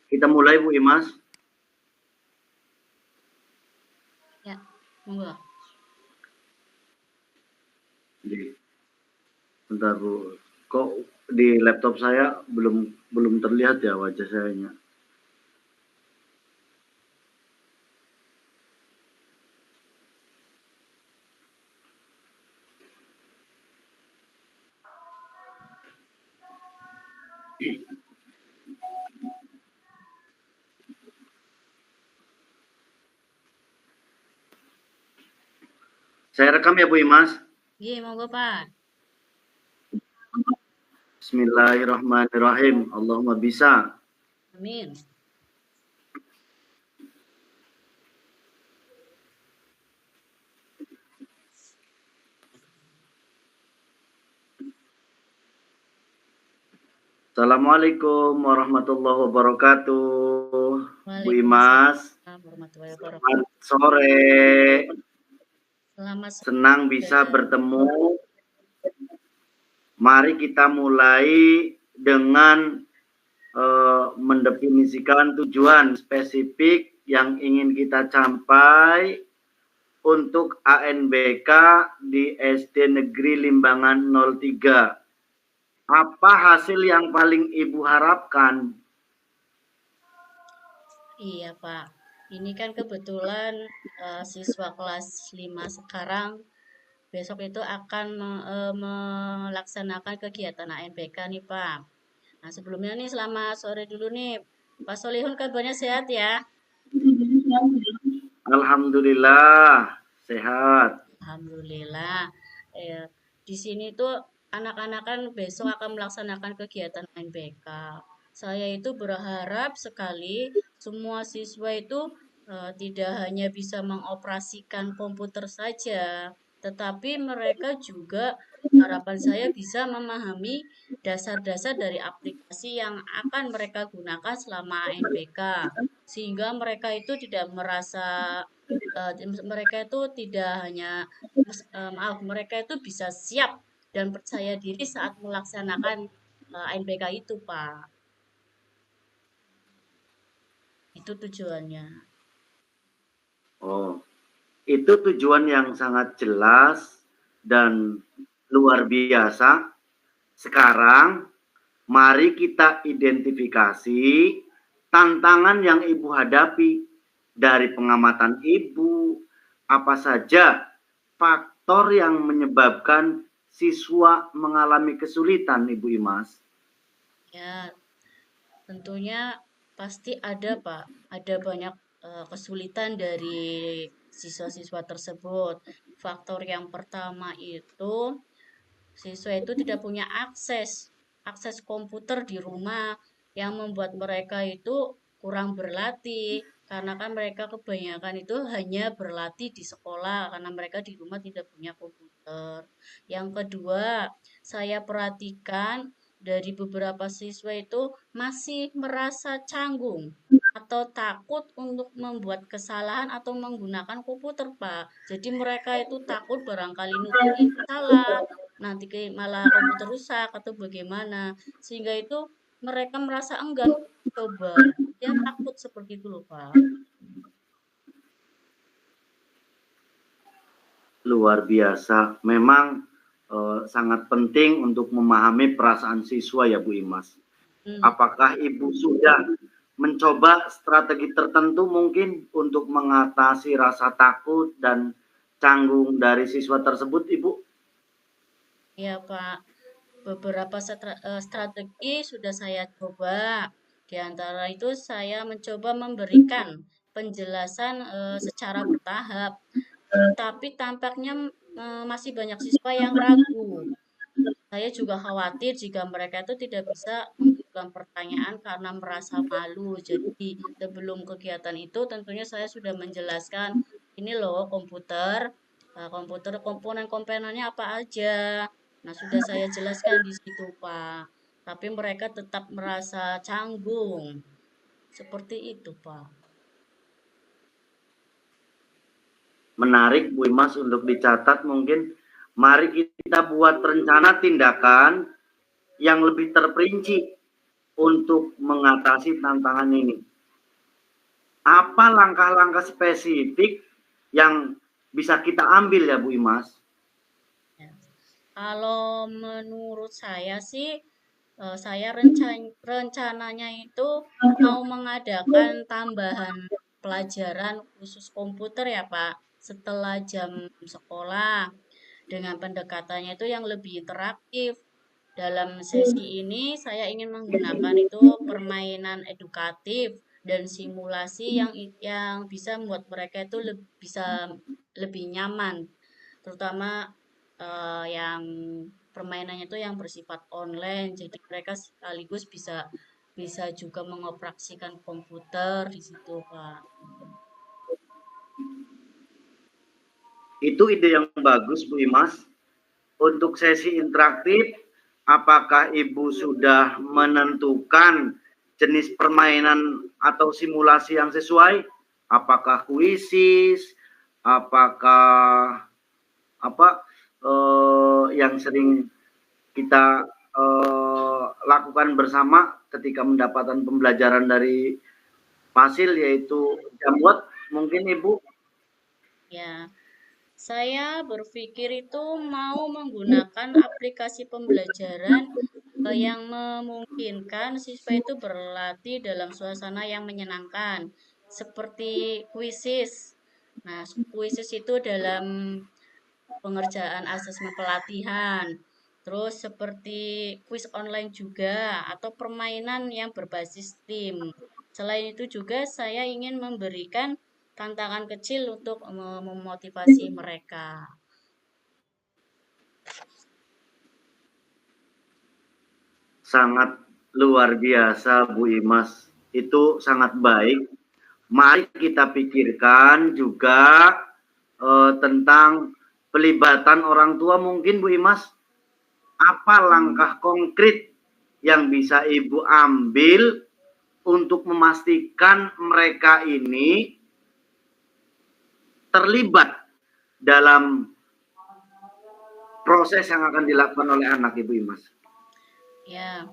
Kita mulai Bu Imas. Ya, monggo. Bentar Bu. Kok di laptop saya belum terlihat ya wajah saya. Saya rekam ya Bu Imas. Iya, monggo Pak. Bismillahirrahmanirrahim. Allahumma bisa. Amin. Assalamualaikum warahmatullahi wabarakatuh. Bu Imas, Waalaikumsalam warahmatullahi selamat wabarakatuh. sore. Selamat sore. Senang bisa bertemu. Mari kita mulai dengan mendefinisikan tujuan spesifik yang ingin kita capai untuk ANBK di SD Negeri Limbangan 03. Apa hasil yang paling Ibu harapkan? Iya, Pak. Ini kan kebetulan siswa kelas 5 sekarang besok itu akan melaksanakan kegiatan ANBK nih, Pak. Nah, sebelumnya nih selamat sore dulu nih. Pak Solihun kabarnya sehat ya? Alhamdulillah sehat. Alhamdulillah. Eh, di sini tuh anak-anak kan besok akan melaksanakan kegiatan NBK. Saya itu berharap sekali semua siswa itu tidak hanya bisa mengoperasikan komputer saja, tetapi mereka juga harapan saya bisa memahami dasar-dasar dari aplikasi yang akan mereka gunakan selama NBK, sehingga mereka itu tidak merasa mereka itu tidak hanya maaf, mereka itu bisa siap dan percaya diri saat melaksanakan ANBK itu, Pak. Itu tujuannya. Oh, itu tujuan yang sangat jelas dan luar biasa. Sekarang mari kita identifikasi tantangan yang Ibu hadapi dari pengamatan Ibu. Apa saja faktor yang menyebabkan siswa mengalami kesulitan, Ibu Imas? Ya, tentunya pasti ada, Pak. Ada banyak kesulitan dari siswa-siswa tersebut. Faktor yang pertama itu siswa itu tidak punya akses komputer di rumah yang membuat mereka itu kurang berlatih karena kan mereka kebanyakan itu hanya berlatih di sekolah karena mereka di rumah tidak punya komputer. Yang kedua, saya perhatikan dari beberapa siswa itu masih merasa canggung atau takut untuk membuat kesalahan atau menggunakan komputer, Pak. Jadi mereka itu takut barangkali nulisnya salah, nanti malah komputer rusak atau bagaimana. Sehingga itu mereka merasa enggan coba. Dia takut seperti itu loh, Pak. Luar biasa. Memang sangat penting untuk memahami perasaan siswa ya Bu Imas. Hmm. Apakah Ibu sudah mencoba strategi tertentu mungkin untuk mengatasi rasa takut dan canggung dari siswa tersebut, Ibu? Ya, Pak. Beberapa strategi sudah saya coba. Di antara itu saya mencoba memberikan penjelasan secara bertahap. Tapi tampaknya masih banyak siswa yang ragu. Saya juga khawatir jika mereka itu tidak bisa mengajukan pertanyaan karena merasa malu. Jadi sebelum kegiatan itu tentunya saya sudah menjelaskan ini loh komputer, komputer komponen-komponennya apa aja. Nah, sudah saya jelaskan di situ, Pak. Tapi mereka tetap merasa canggung. Seperti itu, Pak. Menarik Bu Imas untuk dicatat mungkin. Mari kita buat rencana tindakan yang lebih terperinci untuk mengatasi tantangan ini? Apa langkah-langkah spesifik yang bisa kita ambil ya Bu Imas? Ya. Kalau menurut saya sih, saya rencananya itu mau mengadakan tambahan pelajaran khusus komputer ya Pak, setelah jam sekolah dengan pendekatannya itu yang lebih interaktif. Dalam sesi ini saya ingin menggunakan itu permainan edukatif dan simulasi yang bisa membuat mereka itu bisa lebih nyaman, terutama yang permainannya itu yang bersifat online. Jadi mereka sekaligus bisa bisa juga mengoperasikan komputer di situ, Pak. Itu ide yang bagus Bu Imas. Untuk sesi interaktif, apakah Ibu sudah menentukan jenis permainan atau simulasi yang sesuai? Apakah kuisis? Apakah apa yang sering kita lakukan bersama ketika mendapatkan pembelajaran dari Fasil, yaitu Jamwat, mungkin Ibu? Ya, saya berpikir itu mau menggunakan aplikasi pembelajaran yang memungkinkan siswa itu berlatih dalam suasana yang menyenangkan, seperti Quizzes. Nah, Quizzes itu dalam pengerjaan asesmen pelatihan, terus seperti kuis online juga, atau permainan yang berbasis tim. Selain itu juga saya ingin memberikan tantangan kecil untuk memotivasi mereka. Sangat luar biasa Bu Imas. Itu sangat baik. Mari kita pikirkan juga tentang pelibatan orang tua mungkin Bu Imas. Apa langkah konkret yang bisa Ibu ambil untuk memastikan mereka ini terlibat dalam proses yang akan dilakukan oleh anak Ibu Imas? Ya,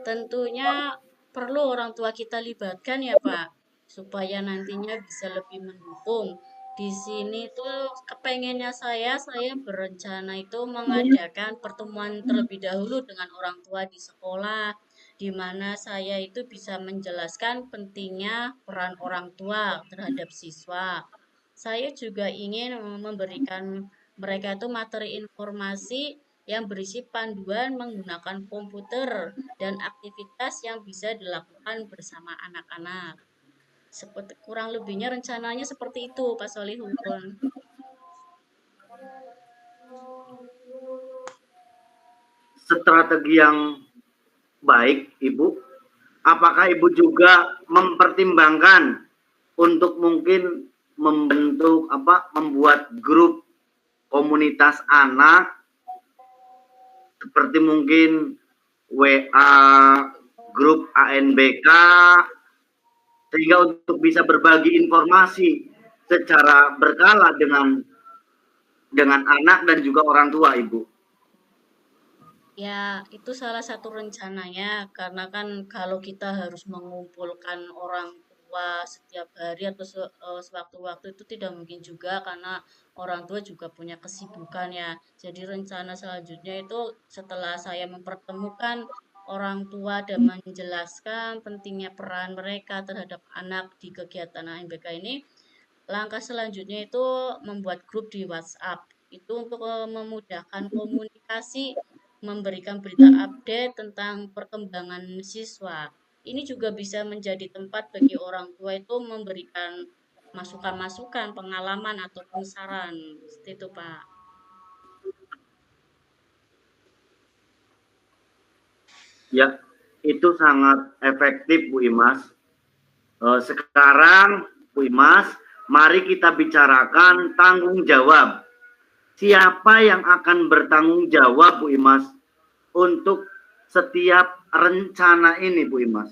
tentunya perlu orang tua kita libatkan ya Pak, supaya nantinya bisa lebih mendukung. Di sini tuh kepengennya saya berencana itu mengadakan pertemuan terlebih dahulu dengan orang tua di sekolah, di mana saya itu bisa menjelaskan pentingnya peran orang tua terhadap siswa. Saya juga ingin memberikan mereka itu materi informasi yang berisi panduan menggunakan komputer dan aktivitas yang bisa dilakukan bersama anak-anak. Seperti kurang lebihnya rencananya seperti itu, Pak Solihun. Strategi yang baik, Ibu. Apakah Ibu juga mempertimbangkan untuk mungkin membuat grup komunitas anak seperti mungkin WA, grup ANBK, sehingga untuk bisa berbagi informasi secara berkala dengan anak dan juga orang tua, Ibu? Ya, itu salah satu rencananya, karena kan kalau kita harus mengumpulkan orang tua setiap hari atau sewaktu-waktu itu tidak mungkin juga, karena orang tua juga punya kesibukan ya. Jadi rencana selanjutnya itu setelah saya mempertemukan orang tua dan menjelaskan pentingnya peran mereka terhadap anak di kegiatan AMBK ini, langkah selanjutnya itu membuat grup di WhatsApp. Itu untuk memudahkan komunikasi, memberikan berita update tentang perkembangan siswa. Ini juga bisa menjadi tempat bagi orang tua itu memberikan masukan-masukan, pengalaman ataupun saran. Seperti itu, Pak. Ya, itu sangat efektif, Bu Imas. Sekarang, Bu Imas, mari kita bicarakan tanggung jawab. Siapa yang akan bertanggung jawab, Bu Imas, untuk setiap rencana ini, Bu Imas?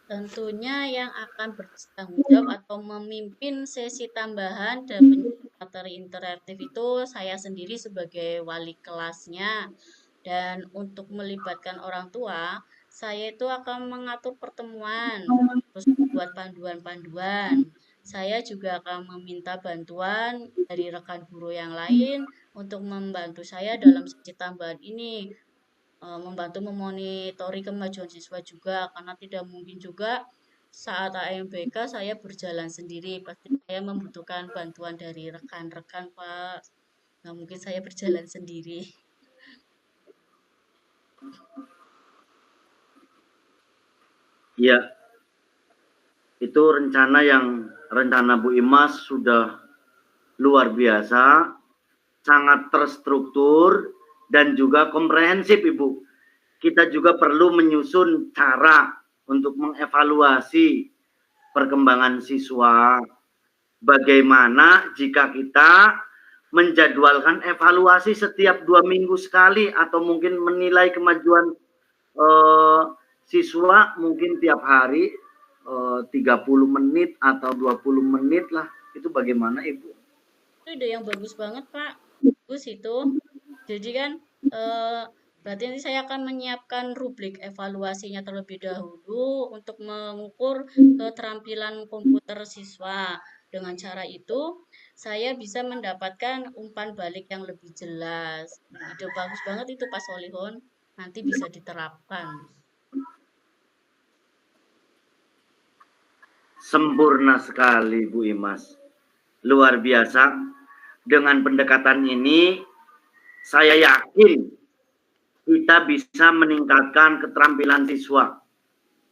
Tentunya yang akan bertanggung jawab atau memimpin sesi tambahan dan materi interaktif itu saya sendiri sebagai wali kelasnya. Dan untuk melibatkan orang tua, saya itu akan mengatur pertemuan, terus buat panduan-panduan. Saya juga akan meminta bantuan dari rekan guru yang lain untuk membantu saya dalam sesi tambahan ini, membantu memonitori kemajuan siswa juga, karena tidak mungkin juga saat AMBK saya berjalan sendiri, pasti saya membutuhkan bantuan dari rekan-rekan, Pak. Nggak mungkin saya berjalan sendiri. Ya, itu rencana Bu Imas sudah luar biasa, sangat terstruktur dan juga komprehensif, Ibu. Kita juga perlu menyusun cara untuk mengevaluasi perkembangan siswa. Bagaimana jika kita menjadwalkan evaluasi setiap 2 minggu sekali atau mungkin menilai kemajuan siswa mungkin tiap hari 30 menit atau 20 menit lah. Itu bagaimana, Ibu? Itu ide yang bagus banget, Pak. Bagus itu. Jadi kan eh, berarti nanti saya akan menyiapkan rubrik evaluasinya terlebih dahulu untuk mengukur keterampilan komputer siswa. Dengan cara itu, saya bisa mendapatkan umpan balik yang lebih jelas. Nah, ide bagus banget itu, Pak Solihun. Nanti bisa diterapkan. Sempurna sekali, Bu Imas. Luar biasa. Dengan pendekatan ini, saya yakin kita bisa meningkatkan keterampilan siswa.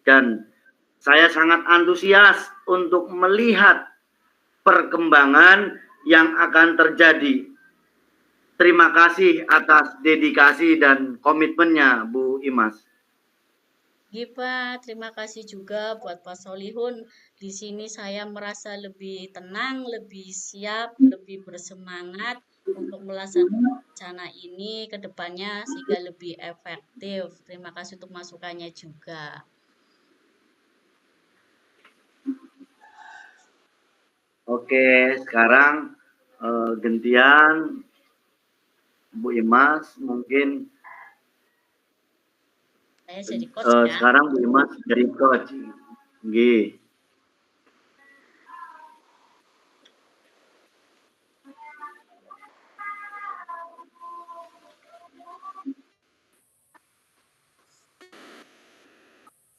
Dan saya sangat antusias untuk melihat perkembangan yang akan terjadi. Terima kasih atas dedikasi dan komitmennya, Bu Imas. Gipa, terima kasih juga buat Pak Solihun. Di sini saya merasa lebih tenang, lebih siap, lebih bersemangat untuk melaksanakan rencana ini ke depannya sehingga lebih efektif. Terima kasih untuk masukannya juga. Oke, sekarang gantian Bu Imas mungkin Saya jadi coach ya. sekarang Bu Imas jadi coach. Nggih.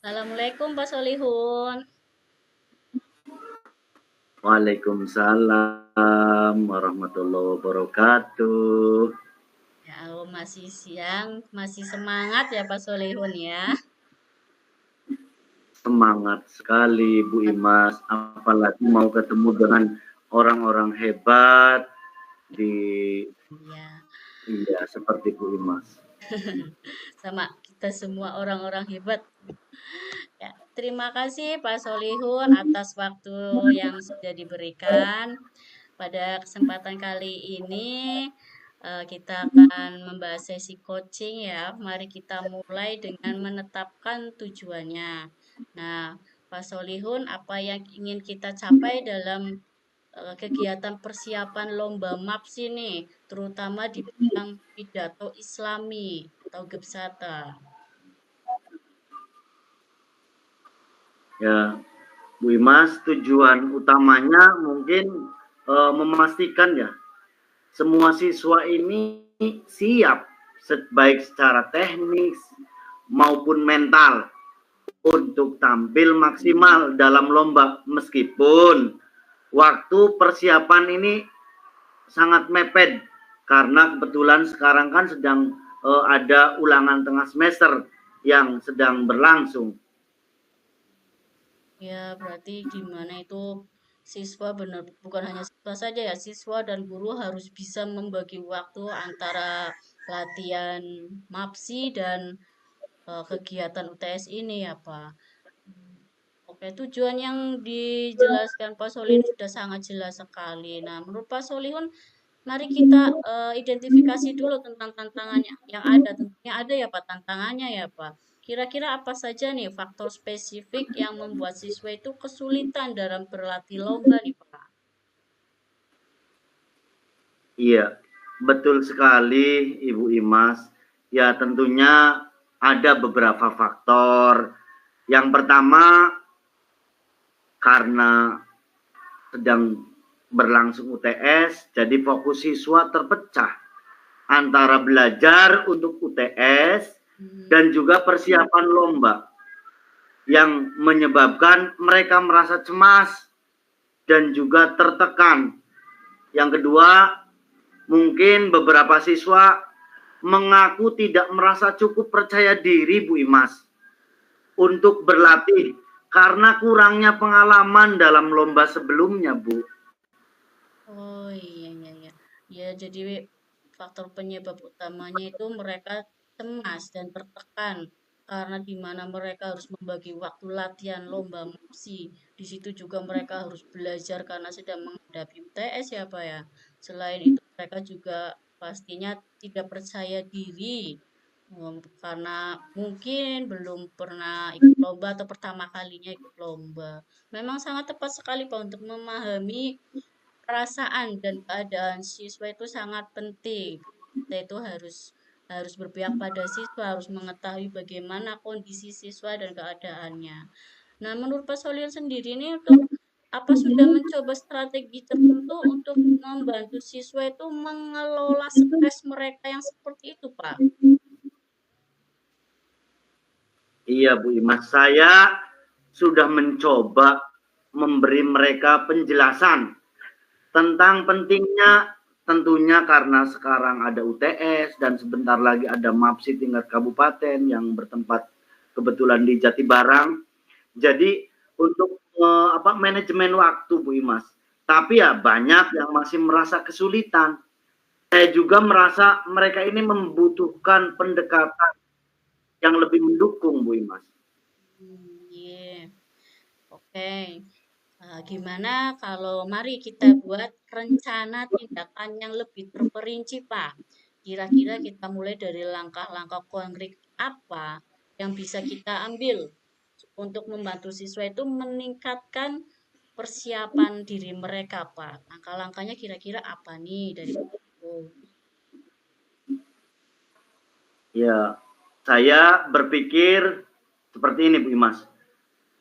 Assalamualaikum Pak Solihun. Waalaikumsalam warahmatullahi wabarakatuh. Ya, masih siang, masih semangat ya Pak Solihun ya. Semangat sekali Bu Imas, apalagi mau ketemu dengan orang-orang hebat di Iya, Iya seperti Bu Imas. sama kita semua orang-orang hebat. Ya, terima kasih Pak Solihun atas waktu yang sudah diberikan. Pada kesempatan kali ini kita akan membahas sesi coaching ya. Mari kita mulai dengan menetapkan tujuannya. Nah, Pak Solihun, apa yang ingin kita capai dalam kegiatan persiapan lomba MAPS ini, terutama di bidang pidato Islami atau Gebsata? Ya, Bu Imas, tujuan utamanya mungkin memastikan ya semua siswa ini siap baik secara teknis maupun mental untuk tampil maksimal dalam lomba meskipun waktu persiapan ini sangat mepet karena kebetulan sekarang kan sedang ada ulangan tengah semester yang sedang berlangsung. Ya, berarti gimana itu siswa benar bukan hanya siswa saja ya, siswa dan guru harus bisa membagi waktu antara latihan MAPSI dan kegiatan UTS ini ya, Pak. Oke, tujuan yang dijelaskan Pak Solihun sudah sangat jelas sekali. Nah, menurut Pak Solihun, mari kita identifikasi dulu tentang tantangannya yang ada. Tentunya ada ya Pak tantangannya ya Pak. Kira-kira apa saja nih faktor spesifik yang membuat siswa itu kesulitan dalam berlatih lomba nih Pak? Iya, betul sekali Ibu Imas. Ya tentunya ada beberapa faktor. Yang pertama, karena sedang berlangsung UTS, jadi fokus siswa terpecah antara belajar untuk UTS dan juga persiapan lomba, yang menyebabkan mereka merasa cemas dan juga tertekan. Yang kedua, mungkin beberapa siswa mengaku tidak merasa cukup percaya diri, Bu Imas, untuk berlatih karena kurangnya pengalaman dalam lomba sebelumnya, Bu. Oh iya iya iya. Ya jadi faktor penyebab utamanya itu mereka cemas dan tertekan karena di mana mereka harus membagi waktu latihan lomba MAPSI. Di situ juga mereka harus belajar karena sedang menghadapi UTS ya Pak ya. Selain itu mereka juga pastinya tidak percaya diri karena mungkin belum pernah ikut lomba atau pertama kalinya ikut lomba. Memang sangat tepat sekali Pak untuk memahami perasaan dan keadaan siswa itu sangat penting. Kita itu harus berpihak pada siswa, harus mengetahui bagaimana kondisi siswa dan keadaannya. Nah, menurut Pak Solil sendiri ini untuk apa sudah mencoba strategi tertentu untuk membantu siswa itu mengelola stres mereka yang seperti itu, Pak? Iya, Bu Imas, saya sudah mencoba memberi mereka penjelasan tentang pentingnya, tentunya karena sekarang ada UTS dan sebentar lagi ada MAPSI tingkat kabupaten yang bertempat kebetulan di Jatibarang. Jadi untuk manajemen waktu, Bu Imas. Tapi ya banyak yang masih merasa kesulitan. Saya juga merasa mereka ini membutuhkan pendekatan yang lebih mendukung, Bu Imas. Iya, oke. Gimana kalau mari kita buat rencana tindakan yang lebih terperinci, Pak. Kira-kira kita mulai dari langkah-langkah konkret apa yang bisa kita ambil untuk membantu siswa itu meningkatkan persiapan diri mereka, Pak. Langkah-langkahnya kira-kira apa nih dari Pak? Ya, saya berpikir seperti ini, Bu Imas.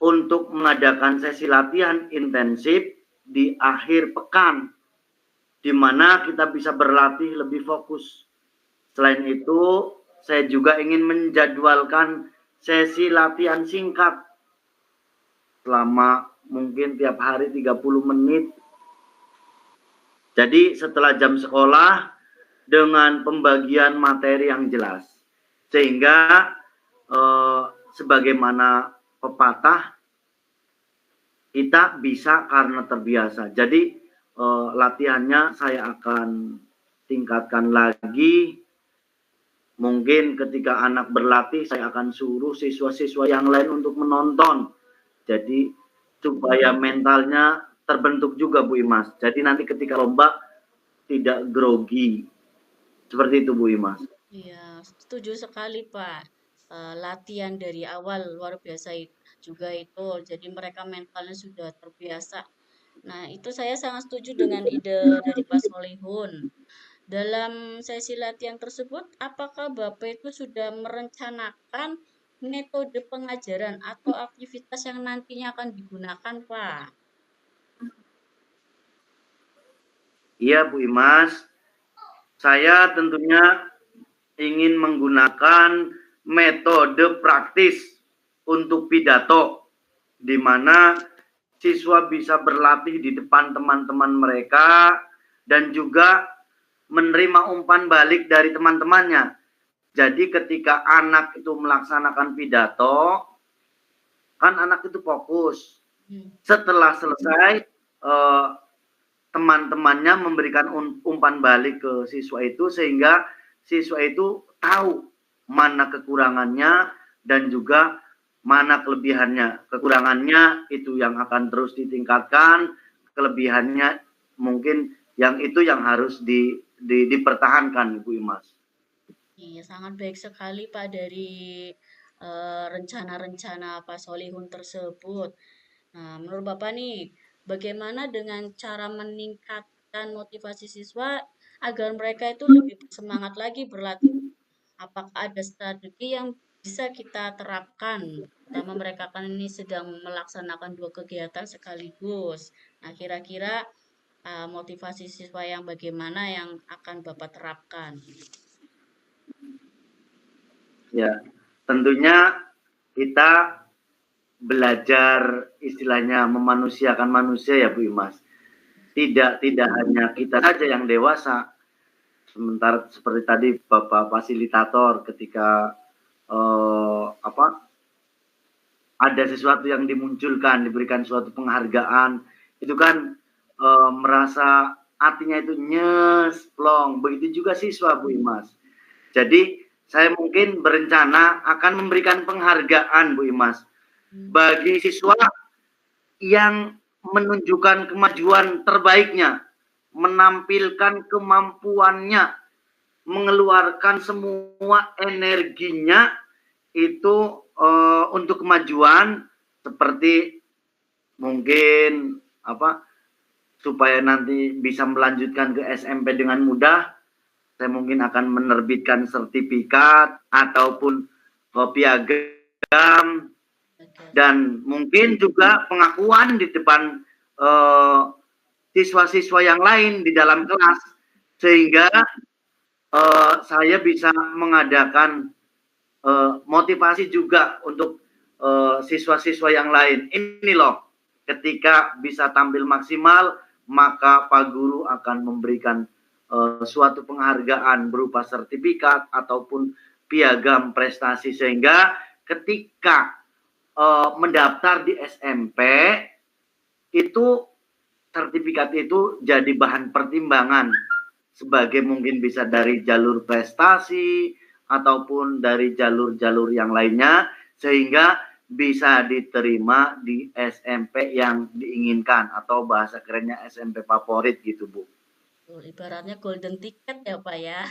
Untuk mengadakan sesi latihan intensif di akhir pekan, di mana kita bisa berlatih lebih fokus. Selain itu, saya juga ingin menjadwalkan sesi latihan singkat selama mungkin tiap hari 30 menit. Jadi setelah jam sekolah dengan pembagian materi yang jelas. Sehingga sebagaimana pepatah, kita bisa karena terbiasa. Jadi latihannya saya akan tingkatkan lagi. Mungkin ketika anak berlatih, saya akan suruh siswa-siswa yang lain untuk menonton. Jadi supaya mentalnya terbentuk juga, Bu Imas. Jadi nanti ketika lomba tidak grogi. Seperti itu, Bu Imas. Iya, setuju sekali, Pak. Latihan dari awal luar biasa juga itu. Jadi mereka mentalnya sudah terbiasa. Nah, itu saya sangat setuju dengan ide dari Pak Solihun. Dalam sesi latihan tersebut, apakah Bapak itu sudah merencanakan metode pengajaran atau aktivitas yang nantinya akan digunakan, Pak? Iya, Bu Imas. Saya tentunya ingin menggunakan metode praktis untuk pidato, di mana siswa bisa berlatih di depan teman-teman mereka dan juga menerima umpan balik dari teman-temannya. Jadi ketika anak itu melaksanakan pidato, kan anak itu fokus. Setelah selesai, teman-temannya memberikan umpan balik ke siswa itu, sehingga siswa itu tahu mana kekurangannya dan juga mana kelebihannya. Kekurangannya itu yang akan terus ditingkatkan, kelebihannya mungkin yang itu yang harus dipertahankan, Bu Imas. Iya, sangat baik sekali Pak dari rencana-rencana Pak Solihun tersebut. Nah, menurut Bapak nih, bagaimana dengan cara meningkatkan motivasi siswa agar mereka itu lebih bersemangat lagi berlatih? Apakah ada strategi yang bisa kita terapkan, terutama mereka kan ini sedang melaksanakan dua kegiatan sekaligus. Nah, kira-kira motivasi siswa yang bagaimana yang akan Bapak terapkan? Ya, tentunya kita belajar istilahnya memanusiakan manusia ya Bu Imas. Tidak hanya kita saja yang dewasa. Sementara seperti tadi Bapak fasilitator ketika apa ada sesuatu yang dimunculkan, diberikan suatu penghargaan, itu kan merasa artinya itu nyesplong. Begitu juga siswa Bu Imas. Jadi saya mungkin berencana akan memberikan penghargaan Bu Imas bagi siswa yang menunjukkan kemajuan terbaiknya, menampilkan kemampuannya, mengeluarkan semua energinya itu untuk kemajuan, seperti mungkin supaya nanti bisa melanjutkan ke SMP dengan mudah. Saya mungkin akan menerbitkan sertifikat ataupun piagam, dan mungkin juga pengakuan di depan siswa-siswa yang lain di dalam kelas, sehingga saya bisa mengadakan motivasi juga untuk siswa-siswa yang lain. Ini loh, ketika bisa tampil maksimal, maka Pak Guru akan memberikan suatu penghargaan berupa sertifikat ataupun piagam prestasi, sehingga ketika mendaftar di SMP itu sertifikat itu jadi bahan pertimbangan sebagai mungkin bisa dari jalur prestasi ataupun dari jalur-jalur yang lainnya, sehingga bisa diterima di SMP yang diinginkan atau bahasa kerennya SMP favorit gitu Bu. Ibaratnya golden ticket ya Pak ya.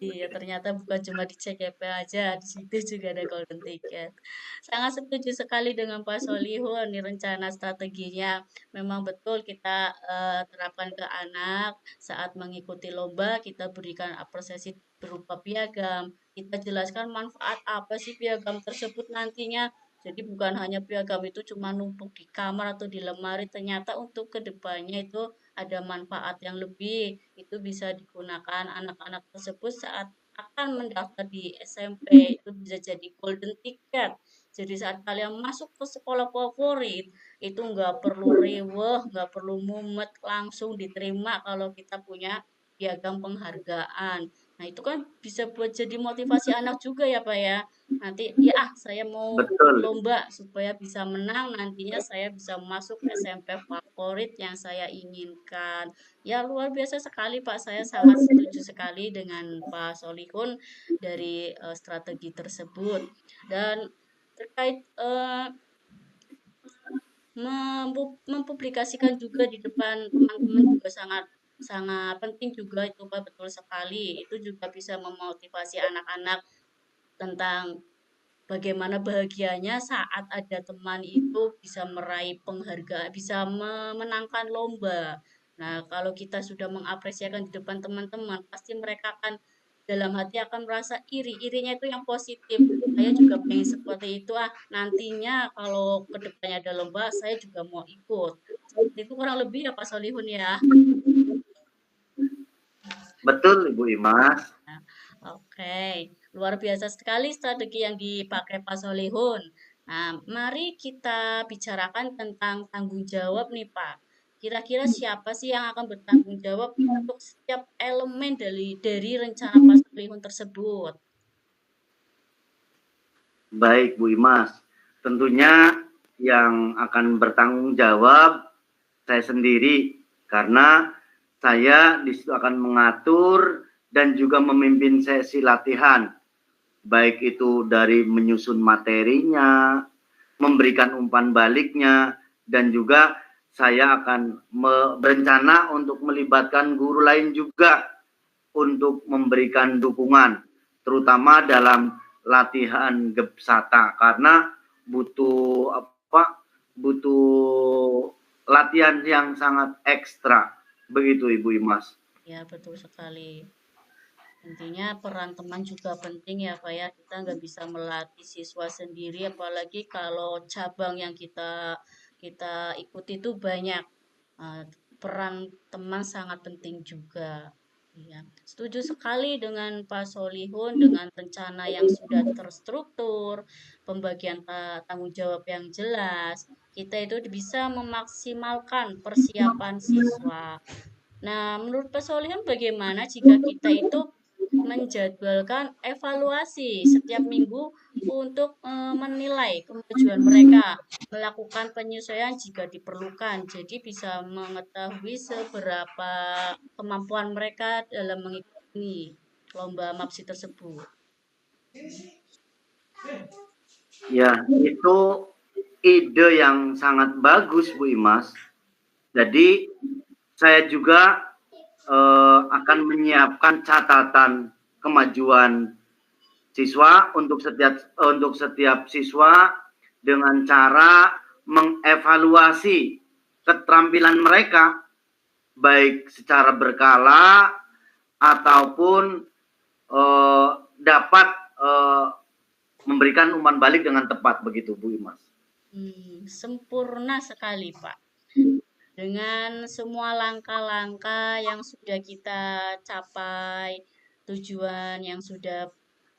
Iya, ternyata bukan cuma di CGP aja, di situ juga ada golden ticket. Sangat setuju sekali dengan Pak Solihun, nih rencana strateginya. Memang betul kita terapkan ke anak saat mengikuti lomba, kita berikan apresiasi berupa piagam. Kita jelaskan manfaat apa sih piagam tersebut nantinya. Jadi bukan hanya piagam itu cuma numpuk di kamar atau di lemari, ternyata untuk kedepannya itu ada manfaat yang lebih. Itu bisa digunakan anak-anak tersebut saat akan mendaftar di SMP, itu bisa jadi golden ticket. Jadi saat kalian masuk ke sekolah favorit, itu nggak perlu riweh, nggak perlu mumet, langsung diterima kalau kita punya piagam penghargaan. Nah, itu kan bisa buat jadi motivasi anak juga ya, Pak ya. Nanti, ya saya mau ikut Betul. lomba supaya bisa menang, nantinya saya bisa masuk SMP favorit yang saya inginkan. Ya, luar biasa sekali, Pak. Saya sangat setuju sekali dengan Pak Solihun dari strategi tersebut. Dan terkait mempublikasikan juga di depan teman-teman juga sangat sangat penting juga itu Pak, betul sekali. Itu juga bisa memotivasi anak-anak tentang bagaimana bahagianya saat ada teman itu bisa meraih penghargaan, bisa memenangkan lomba. Nah, kalau kita sudah mengapresiasikan di depan teman-teman, pasti mereka akan dalam hati akan merasa iri. Irinya itu yang positif. Saya juga pengen seperti itu nantinya kalau kedepannya ada lomba, saya juga mau ikut. Seperti itu kurang lebih ya Pak Solihun ya. Betul Ibu Imas. Oke, luar biasa sekali strategi yang dipakai Pak Solihun. Nah, mari kita bicarakan tentang tanggung jawab nih Pak. Kira-kira siapa sih yang akan bertanggung jawab untuk setiap elemen dari rencana Pak Solihun tersebut? Baik Bu Imas, tentunya yang akan bertanggung jawab saya sendiri, karena saya di situ akan mengatur dan juga memimpin sesi latihan, baik itu dari menyusun materinya, memberikan umpan baliknya, dan juga saya akan berencana untuk melibatkan guru lain juga untuk memberikan dukungan, terutama dalam latihan Gebsata, karena butuh butuh latihan yang sangat ekstra, begitu Ibu Imas. Ya, betul sekali. Intinya peran teman juga penting ya Pak ya. Kita nggak bisa melatih siswa sendiri, apalagi kalau cabang yang kita kita ikuti itu banyak. Eh, Peran teman sangat penting juga. Iya. Setuju sekali dengan Pak Solihun dengan rencana yang sudah terstruktur, pembagian tanggung jawab yang jelas. Kita itu bisa memaksimalkan persiapan siswa. Nah, menurut Pak Solihin bagaimana jika kita itu menjadwalkan evaluasi setiap minggu untuk menilai kemajuan mereka, melakukan penyesuaian jika diperlukan. Jadi bisa mengetahui seberapa kemampuan mereka dalam mengikuti lomba MAPSI tersebut. Ya, itu ide yang sangat bagus, Bu Imas. Jadi saya juga akan menyiapkan catatan kemajuan siswa untuk setiap siswa dengan cara mengevaluasi keterampilan mereka baik secara berkala ataupun dapat memberikan umpan balik dengan tepat, begitu Bu Imas. Sempurna sekali Pak. Dengan semua langkah-langkah yang sudah kita capai, tujuan yang sudah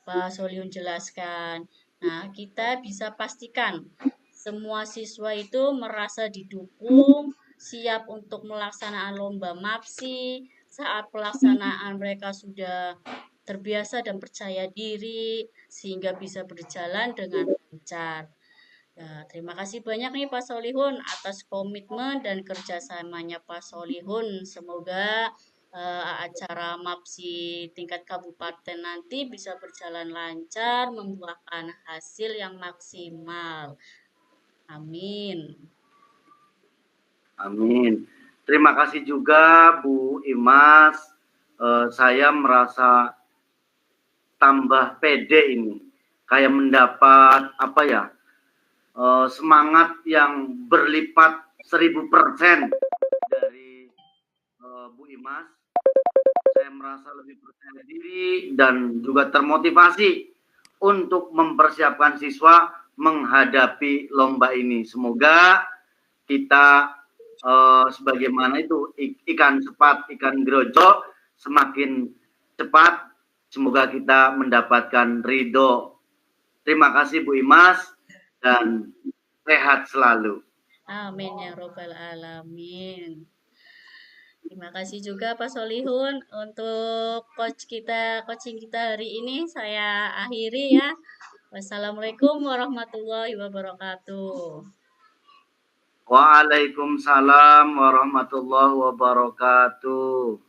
Pak Soliun jelaskan. Nah, kita bisa pastikan semua siswa itu merasa didukung, siap untuk melaksanaan lomba MAPSI. Saat pelaksanaan mereka sudah terbiasa dan percaya diri, sehingga bisa berjalan dengan lancar. Ya, terima kasih banyak nih Pak Solihun atas komitmen dan kerjasamanya Pak Solihun. Semoga acara MAPSI tingkat kabupaten nanti bisa berjalan lancar, membuahkan hasil yang maksimal. Amin. Amin. Terima kasih juga Bu Imas. Saya merasa tambah pede ini. Kayak mendapat semangat yang berlipat 1000% dari Bu Imas. Saya merasa lebih percaya diri dan juga termotivasi untuk mempersiapkan siswa menghadapi lomba ini. Semoga kita sebagaimana itu ikan cepat, ikan gerojo, semakin cepat. Semoga kita mendapatkan ridho. Terima kasih Bu Imas dan sehat selalu. Amin ya robbal alamin. Terima kasih juga Pak Solihun untuk coaching kita hari ini. Saya akhiri ya. Wassalamualaikum warahmatullahi wabarakatuh. Waalaikumsalam warahmatullahi wabarakatuh.